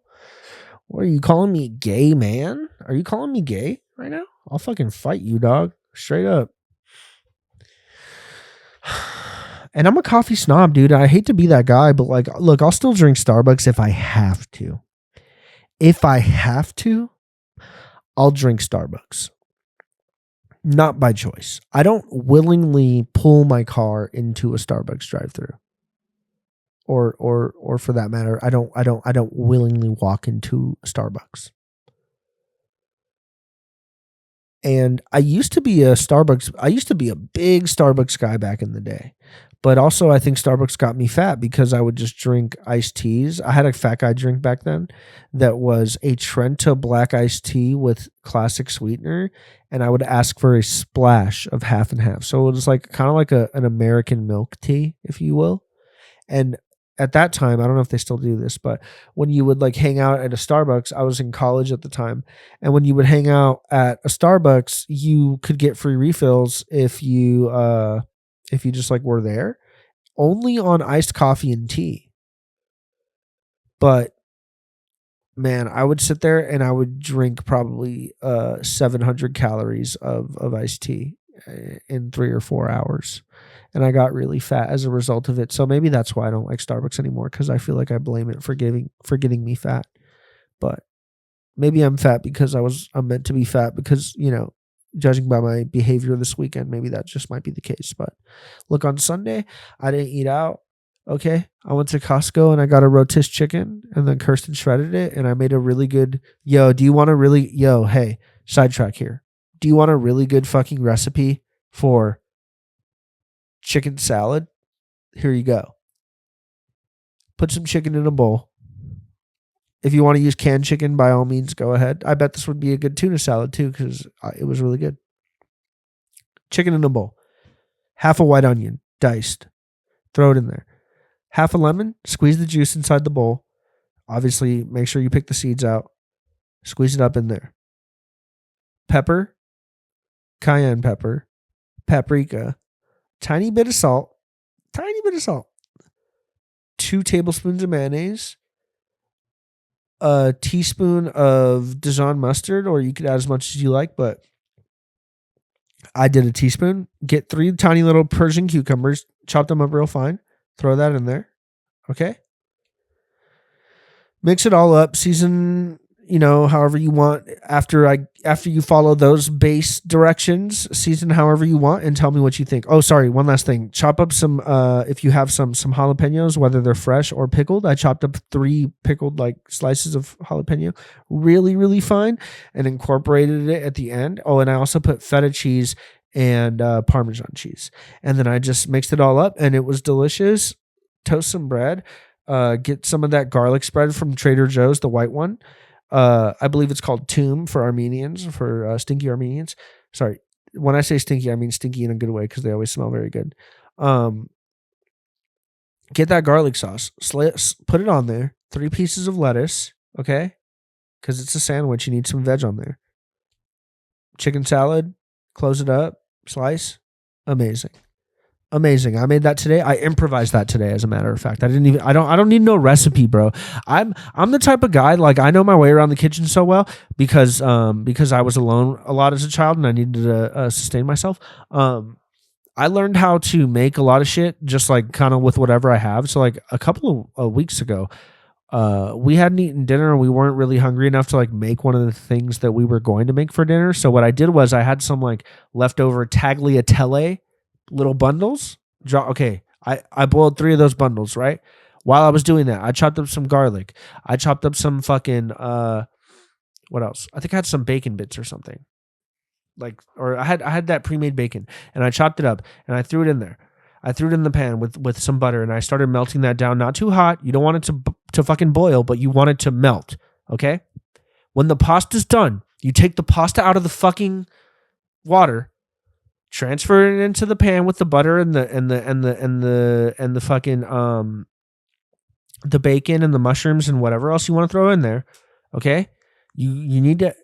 What are you calling me gay, man? Are you calling me gay right now? I'll fucking fight you, dog. Straight up. And I'm a coffee snob, dude. I hate to be that guy, but like, look, I'll still drink Starbucks if I have to. If I have to, I'll drink Starbucks. Not by choice. I don't willingly pull my car into a Starbucks drive-thru. Or for that matter, I don't willingly walk into Starbucks. And I used to be a big Starbucks guy back in the day. But also I think Starbucks got me fat because I would just drink iced teas. I had a fat guy drink back then that was a Trenta black iced tea with classic sweetener. And I would ask for a splash of half and half. So it was like kind of like an American milk tea, if you will. And at that time, I don't know if they still do this, but when you would like hang out at a Starbucks, I was in college at the time. And when you would hang out at a Starbucks, you could get free refills if you just like were there, only on iced coffee and tea. But man, I would sit there and I would drink probably 700 calories of iced tea in 3 or 4 hours. And I got really fat as a result of it. So maybe that's why I don't like Starbucks anymore, because I feel like I blame it for getting me fat. But maybe I'm fat because I'm meant to be fat because, you know, judging by my behavior this weekend, maybe that just might be the case. But look, on Sunday, I didn't eat out. Okay. I went to Costco and I got a rotisserie chicken, and then Kirsten shredded it, and I made a really good, hey, sidetrack here. Do you want a really good fucking recipe for chicken salad? Here you go. Put some chicken in a bowl. If you want to use canned chicken, by all means, go ahead. I bet this would be a good tuna salad too, because it was really good. Chicken in a bowl. Half a white onion, diced. Throw it in there. Half a lemon, squeeze the juice inside the bowl. Obviously, make sure you pick the seeds out. Squeeze it up in there. Pepper, cayenne pepper, paprika, tiny bit of salt, 2 tablespoons of mayonnaise, a teaspoon of Dijon mustard, or you could add as much as you like, but I did a teaspoon. Get 3 tiny little Persian cucumbers, chop them up real fine, throw that in there. Okay. Mix it all up, season, however you want. After you follow those base directions, season however you want, and tell me what you think. Oh, sorry, one last thing. Chop up some, if you have some jalapenos, whether they're fresh or pickled. I chopped up 3 pickled like slices of jalapeno, really, really fine, and incorporated it at the end. Oh, and I also put feta cheese and Parmesan cheese, and then I just mixed it all up, and it was delicious. Toast some bread. Get some of that garlic spread from Trader Joe's, the white one. I believe it's called Tomb for Armenians, for stinky Armenians. Sorry, when I say stinky, I mean stinky in a good way, because they always smell very good. Get that garlic sauce, put it on there. 3 pieces of lettuce, okay? Because it's a sandwich, you need some veg on there. Chicken salad, close it up, slice. Amazing. I made that today. I improvised that today, as a matter of fact. I don't need no recipe, bro. I'm the type of guy, like, I know my way around the kitchen so well because I was alone a lot as a child and I needed to sustain myself. I learned how to make a lot of shit just like kind of with whatever I have. So like a couple of weeks ago, we hadn't eaten dinner and we weren't really hungry enough to like make one of the things that we were going to make for dinner. So what I did was I had some like leftover tagliatelle little bundles. Okay, I boiled 3 of those bundles, right? While I was doing that, I chopped up some garlic. I chopped up some fucking what else? I think I had some bacon bits or something. Or I had that pre-made bacon, and I chopped it up and I threw it in there. I threw it in the pan with some butter, and I started melting that down. Not too hot. You don't want it to fucking boil, but you want it to melt. Okay? When the pasta's done, you take the pasta out of the fucking water, transfer it into the pan with the butter and the fucking the bacon and the mushrooms and whatever else you want to throw in there. Okay, you need to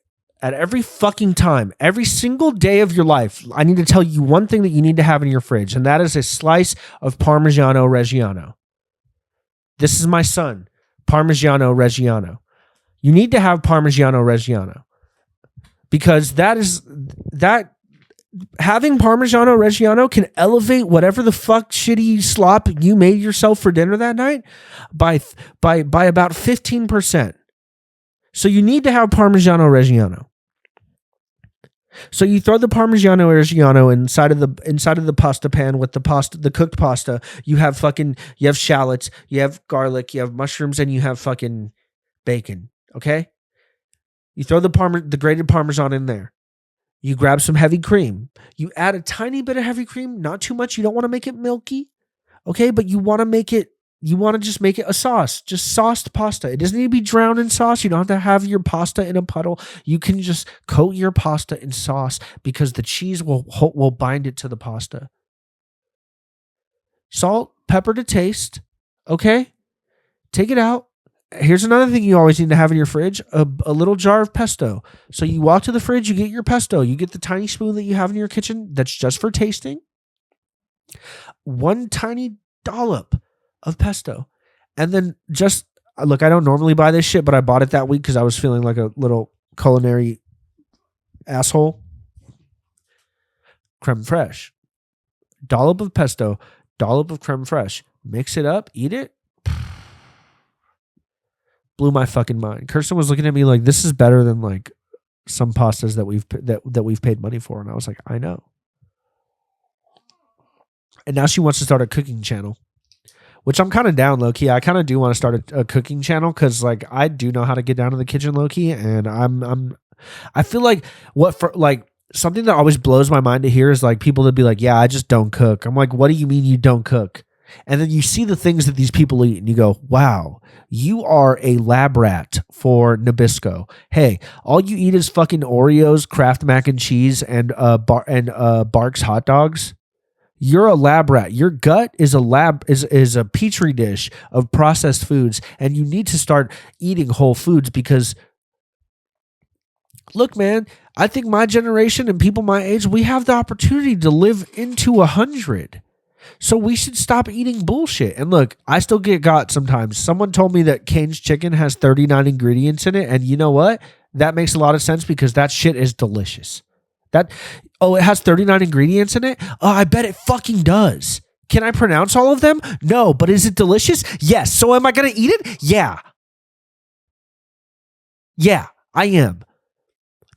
at every fucking time, every single day of your life, I need to tell you one thing that you need to have in your fridge, and that is a slice of Parmigiano Reggiano. This is my son, Parmigiano Reggiano. You need to have Parmigiano Reggiano because having Parmigiano Reggiano can elevate whatever the fuck shitty slop you made yourself for dinner that night by about 15%. So you need to have Parmigiano Reggiano. So you throw the Parmigiano Reggiano inside of the pasta pan with the cooked pasta. You have shallots, you have garlic, you have mushrooms, and you have fucking bacon. Okay? You throw the grated Parmesan in there. You grab some heavy cream. You add a tiny bit of heavy cream, not too much. You don't want to make it milky. Okay? But you want to just make it a sauce, just sauced pasta. It doesn't need to be drowned in sauce. You don't have to have your pasta in a puddle. You can just coat your pasta in sauce because the cheese will bind it to the pasta. Salt, pepper to taste. Okay? Take it out. Here's another thing you always need to have in your fridge, a little jar of pesto. So you walk to the fridge, you get your pesto. You get the tiny spoon that you have in your kitchen that's just for tasting. One tiny dollop of pesto. And then look, I don't normally buy this shit, but I bought it that week because I was feeling like a little culinary asshole. Creme fraiche. Dollop of pesto, dollop of creme fraiche. Mix it up, eat it. Blew my fucking mind. Kirsten was looking at me like, this is better than like some pastas that we've paid money for. And I was like, I know. And now she wants to start a cooking channel, which I'm kind of down low key. I kind of do want to start a cooking channel because like I do know how to get down to the kitchen low key, and I feel like something that always blows my mind to hear is like people that be like, yeah, I just don't cook. I'm like, what do you mean you don't cook? And then you see the things that these people eat and you go, wow, you are a lab rat for Nabisco. Hey, all you eat is fucking Oreos, Kraft mac and cheese, and Barks hot dogs. You're a lab rat. Your gut is a petri dish of processed foods, and you need to start eating whole foods because look, man, I think my generation and people my age, we have the opportunity to live into 100. So we should stop eating bullshit. And look, I still get got sometimes. Someone told me that Cane's chicken has 39 ingredients in it. And you know what? That makes a lot of sense because that shit is delicious. It has 39 ingredients in it? Oh, I bet it fucking does. Can I pronounce all of them? No, but is it delicious? Yes. So am I going to eat it? Yeah. Yeah, I am.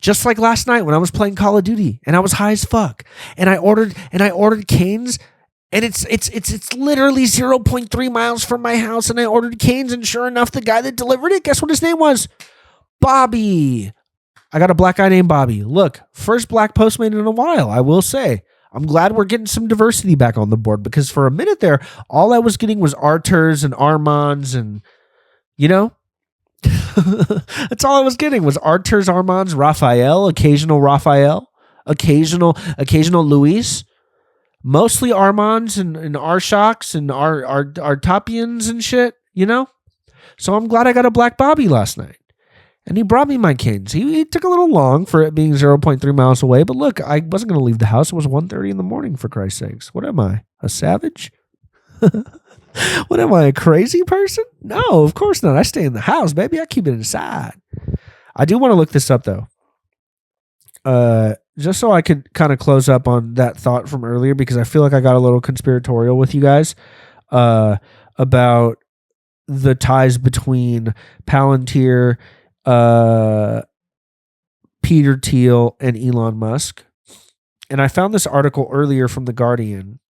Just like last night when I was playing Call of Duty and I was high as fuck. And I ordered Cane's. And it's literally 0.3 miles from my house, and I ordered Cane's, and sure enough, the guy that delivered it, guess what his name was? Bobby. I got a black guy named Bobby. Look, first black Postmate in a while, I will say. I'm glad we're getting some diversity back on the board because for a minute there, all I was getting was Arturs and Armands and, you know, that's all I was getting was Arturs, Armands, Raphael, occasional Luis. Mostly Armands and Arshaks and Artopians and shit, you know? So I'm glad I got a black Bobby last night. And he brought me my Cane's. He took a little long for it being 0.3 miles away, but look, I wasn't going to leave the house. It was 1:30 in the morning, for Christ's sakes. What am I, a savage? What am I, a crazy person? No, of course not. I stay in the house, baby. I keep it inside. I do want to look this up, though. Just so I could kind of close up on that thought from earlier, because I feel like I got a little conspiratorial with you guys about the ties between Palantir, Peter Thiel, and Elon Musk. And I found this article earlier from The Guardian,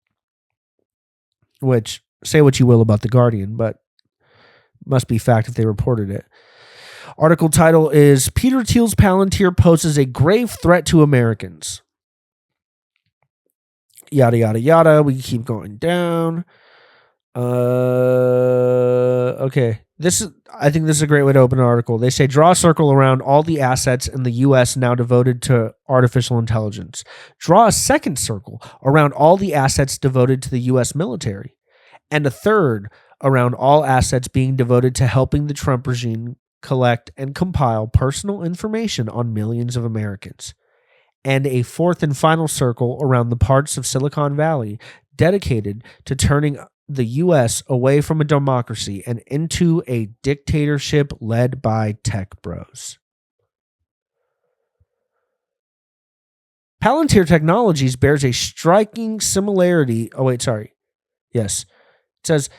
which, say what you will about The Guardian, but must be fact if they reported it. Article title is Peter Thiel's Palantir poses a grave threat to Americans. Yada, yada, yada. We keep going down. Okay. I think this is a great way to open an article. They say, draw a circle around all the assets in the U.S. now devoted to artificial intelligence. Draw a second circle around all the assets devoted to the U.S. military. And a third around all assets being devoted to helping the Trump regime collect, and compile personal information on millions of Americans. And a fourth and final circle around the parts of Silicon Valley dedicated to turning the U.S. away from a democracy and into a dictatorship led by tech bros. Palantir Technologies bears a striking similarity. Yes. It says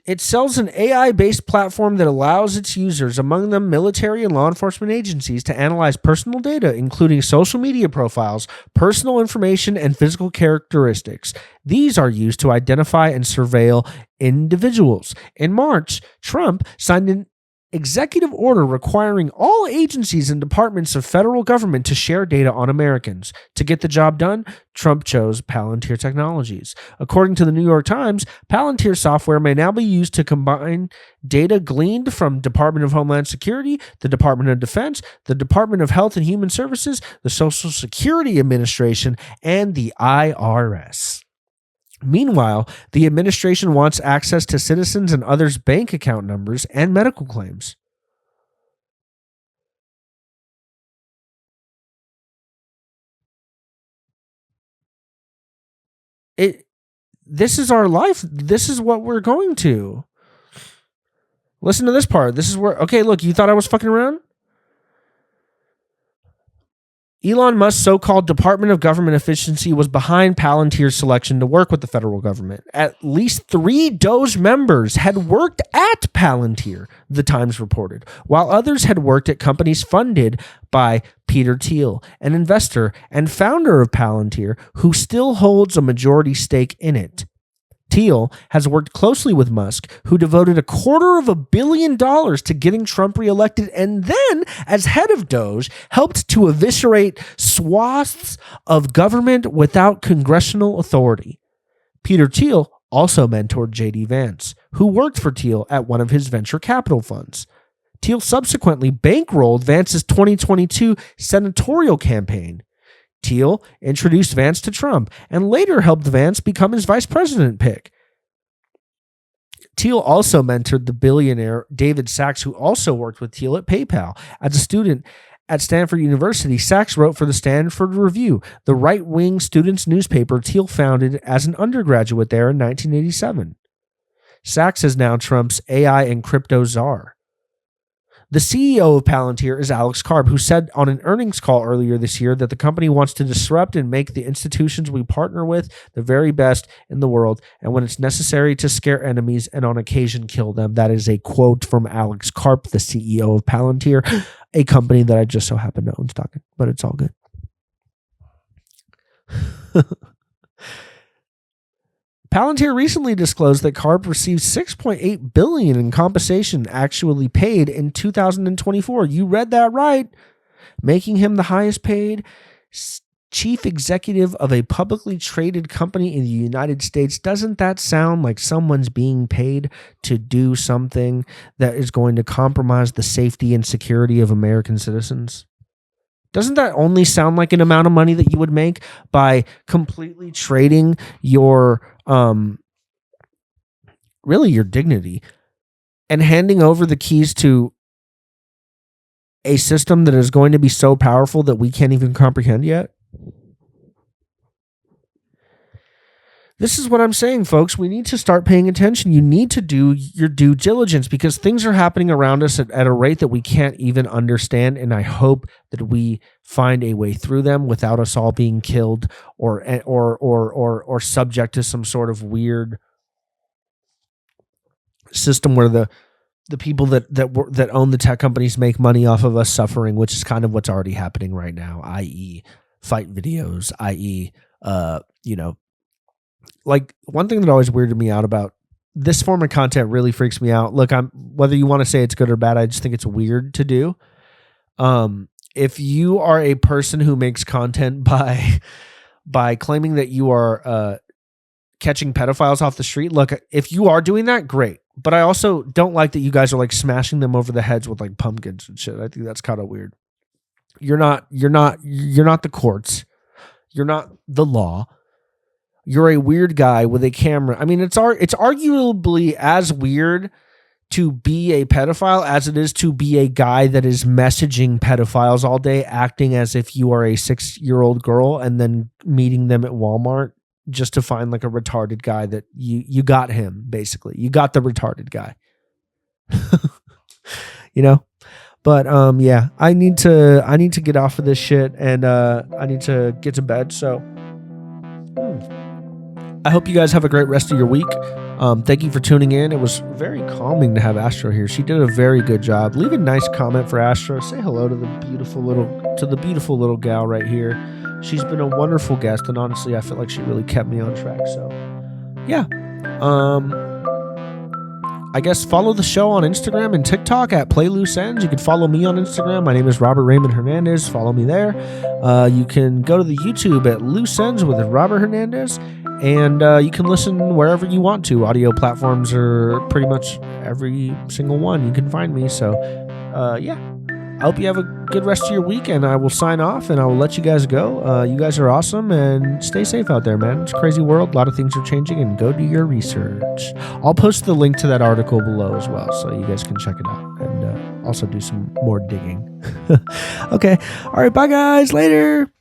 it sells an AI-based platform that allows its users, among them military and law enforcement agencies, to analyze personal data, including social media profiles, personal information, and physical characteristics. These are used to identify and surveil individuals. In March, Trump signed an executive order requiring all agencies and departments of federal government to share data on Americans. To get the job done, Trump chose Palantir Technologies. According to the New York Times, Palantir software may now be used to combine data gleaned from Department of Homeland Security, the Department of Defense, the Department of Health and Human Services, the Social Security Administration, and the IRS. Meanwhile, the administration wants access to citizens and others' bank account numbers and medical claims. This is our life. This is what we're going to. Listen to this part. This is where, okay, look, you thought I was fucking around? Elon Musk's so-called Department of Government Efficiency was behind Palantir's selection to work with the federal government. At least 3 DOGE members had worked at Palantir, the Times reported, while others had worked at companies funded by Peter Thiel, an investor and founder of Palantir, who still holds a majority stake in it. Thiel has worked closely with Musk, who devoted $250 million to getting Trump reelected, and then, as head of DOGE, helped to eviscerate swaths of government without congressional authority. Peter Thiel also mentored J.D. Vance, who worked for Thiel at one of his venture capital funds. Thiel subsequently bankrolled Vance's 2022 senatorial campaign. Thiel introduced Vance to Trump and later helped Vance become his vice president pick. Thiel also mentored the billionaire David Sacks, who also worked with Thiel at PayPal. As a student at Stanford University, Sacks wrote for the Stanford Review, the right-wing students' newspaper Thiel founded as an undergraduate there in 1987. Sacks is now Trump's AI and crypto czar. The CEO of Palantir is Alex Karp, who said on an earnings call earlier this year that the company wants to disrupt and make the institutions we partner with the very best in the world, and when it's necessary to scare enemies and on occasion kill them. That is a quote from Alex Karp, the CEO of Palantir, a company that I just so happen to own stock in, but it's all good. Palantir recently disclosed that Karp received $6.8 billion in compensation actually paid in 2024. You read that right, making him the highest paid chief executive of a publicly traded company in the United States. Doesn't that sound like someone's being paid to do something that is going to compromise the safety and security of American citizens? Doesn't that only sound like an amount of money that you would make by completely trading your really your dignity and handing over the keys to a system that is going to be so powerful that we can't even comprehend yet? This is what I'm saying, folks. We need to start paying attention. You need to do your due diligence because things are happening around us at a rate that we can't even understand. And I hope that we find a way through them without us all being killed or subject to some sort of weird system where the people that own the tech companies make money off of us suffering, which is kind of what's already happening right now, i.e. fight videos, i.e. Like one thing that always weirded me out about this form of content really freaks me out. Look, whether you want to say it's good or bad, I just think it's weird to do. If you are a person who makes content by claiming that you are catching pedophiles off the street, look, if you are doing that, great. But I also don't like that you guys are like smashing them over the heads with like pumpkins and shit. I think that's kind of weird. You're not the courts. You're not the law. You're a weird guy with a camera. I mean, it's arguably as weird to be a pedophile as it is to be a guy that is messaging pedophiles all day, acting as if you are a 6-year-old girl and then meeting them at Walmart just to find like a retarded guy that you got him, basically. You got the retarded guy. You know? But yeah, I need to get off of this shit, and I need to get to bed. So I hope you guys have a great rest of your week. Thank you for tuning in. It was very calming to have Astro here. She did a very good job. Leave a nice comment for Astro. Say hello to the beautiful little gal right here. She's been a wonderful guest, and honestly, I feel like she really kept me on track. So yeah. I guess follow the show on Instagram and TikTok at Play Loose Ends. You can follow me on Instagram. My name is Robert Raymond Hernandez. Follow me there. You can go to the YouTube at Loose Ends with Robert Hernandez. And you can listen wherever you want to. Audio platforms are pretty much every single one. You can find me. So, yeah. I hope you have a good rest of your week, and I will sign off, and I will let you guys go. You guys are awesome, and stay safe out there, man. It's a crazy world. A lot of things are changing, and go do your research. I'll post the link to that article below as well, so you guys can check it out, and also do some more digging. Okay. All right. Bye, guys. Later.